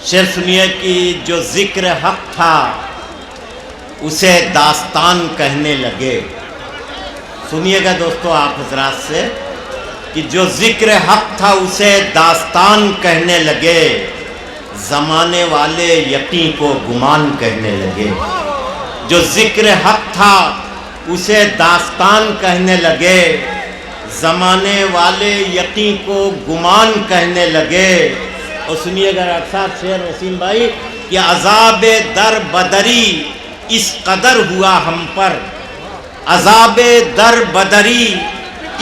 شعر سنیے کہ جو ذکر حق تھا اسے داستان کہنے لگے. سنیے گا دوستو آپ حضرات سے کہ جو ذکر حق تھا اسے داستان کہنے لگے، زمانے والے یقین کو گمان کہنے لگے. جو ذکر حق تھا اسے داستان کہنے لگے، زمانے والے یقین کو گمان کہنے لگے. اور سنیے گا ڈاکٹر صاحب شعر وسیم بھائی کہ عذاب در بدری اس قدر ہوا ہم پر، عذاب در بدری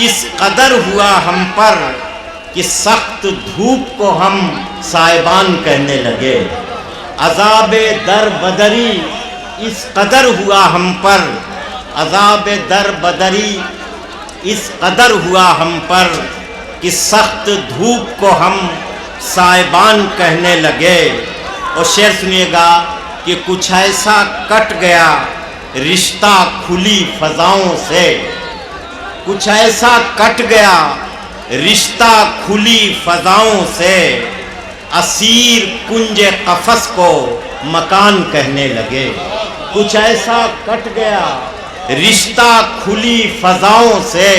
اس قدر ہوا ہم پر کہ سخت دھوپ کو ہم سائبان کہنے لگے. عذاب در بدری اس قدر ہوا ہم پر، عذاب در بدری اس قدر ہوا ہم پر کہ سخت دھوپ کو ہم سائبان کہنے لگے. اور شعر سنیے گا کہ کچھ ایسا کٹ گیا رشتہ کھلی فضاؤں سے، کچھ ایسا کٹ گیا رشتہ کھلی فضاؤں سے، اسیر کنج قفس کو مکان کہنے لگے. کچھ ایسا کٹ گیا رشتہ کھلی فضاؤں سے،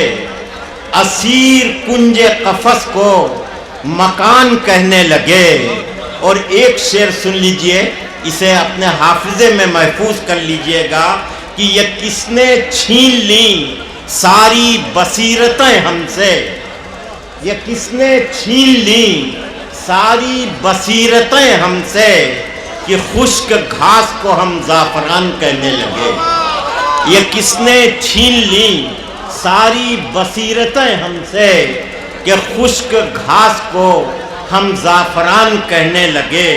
اسیر کنج قفس کو مکان کہنے لگے. اور ایک شعر سن لیجئے، اسے اپنے حافظے میں محفوظ کر لیجئے گا کہ یہ کس نے چھین لیں ساری بصیرتیں ہم سے، یہ کس نے چھین لیں ساری بصیرتیں ہم سے کہ خشک گھاس کو ہم زعفران کہنے لگے. یہ کس نے چھین لیں ساری بصیرتیں ہم سے کہ خشک گھاس کو ہم زعفران کہنے لگے.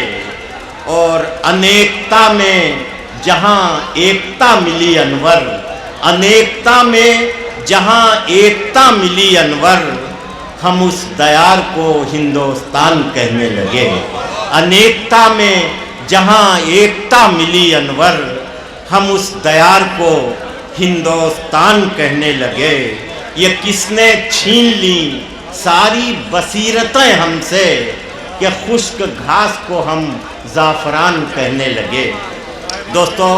اور انیکتا میں جہاں ایکتا ملی انور، انیکتا میں جہاں ایکتا ملی انور، ہم اس دیار کو ہندوستان کہنے لگے. انیکتا میں جہاں ایکتا ملی انور، ہم اس دیار کو ہندوستان کہنے لگے. یہ کس نے چھین لی ساری بصیرتیں ہم سے کہ خشک گھاس کو ہم زعفران کہنے لگے. دوستو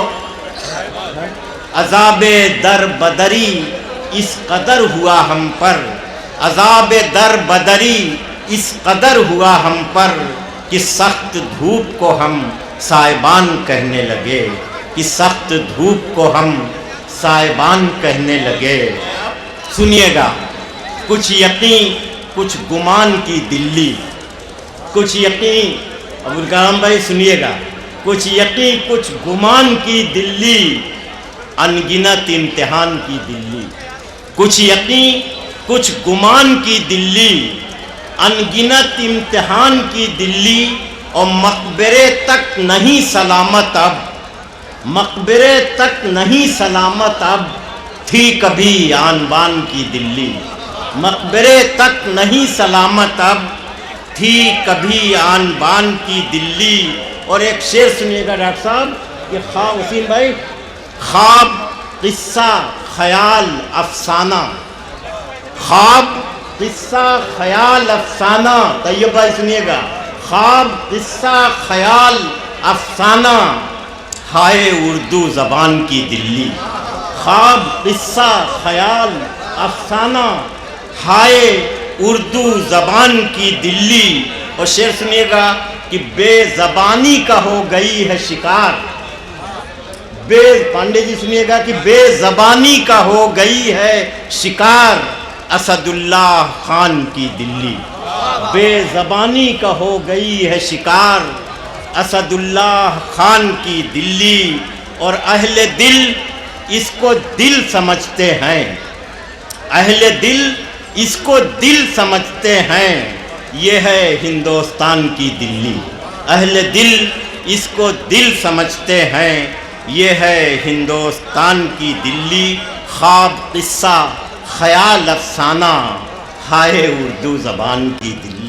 عذاب در بدری اس قدر ہوا ہم پر، عذاب در بدری اس قدر ہوا ہم پر کہ سخت دھوپ کو ہم سائبان کہنے لگے، کہ سخت دھوپ کو ہم سائبان کہنے لگے. سنیے گا کچھ یقین کچھ گمان کی دلی، کچھ یقین ابوالکلام بھائی سنیے گا، کچھ یقین کچھ گمان کی دلی، انگنت امتحان کی دلی. کچھ یقین کچھ گمان کی دلی، انگنت امتحان کی دلی. اور مقبرے تک نہیں سلامت اب، مقبرے تک نہیں سلامت اب، تھی کبھی آن بان کی دلی. مقبرے تک نہیں سلامت اب، تھی کبھی آن بان کی دلی. اور ایک شعر سنیے گا ڈاکٹر صاحب کہ خواب وسیم بھائی، خواب قصہ خیال افسانہ، خواب قصہ خیال افسانہ. طیب بھائی سنیے گا، خواب قصہ خیال افسانہ، ہائے اردو زبان کی دلی. خواب قصہ خیال افسانہ، ہائے اردو زبان کی دلی. اور شعر سنیے گا کہ بے زبانی کا ہو گئی ہے شکار، بے پانڈے جی سنیے گا کہ بے زبانی کا ہو گئی ہے شکار، اسد اللہ خان کی دلی. بے زبانی کا ہو گئی ہے شکار، اسد اللہ خان کی دلی. اور اہل دل اس کو دل سمجھتے ہیں، اہل دل اس کو دل سمجھتے ہیں، یہ ہے ہندوستان کی دلی. اہل دل اس کو دل سمجھتے ہیں، یہ ہے ہندوستان کی دلی. خواب قصہ خیال افسانہ، ہائے اردو زبان کی دلی.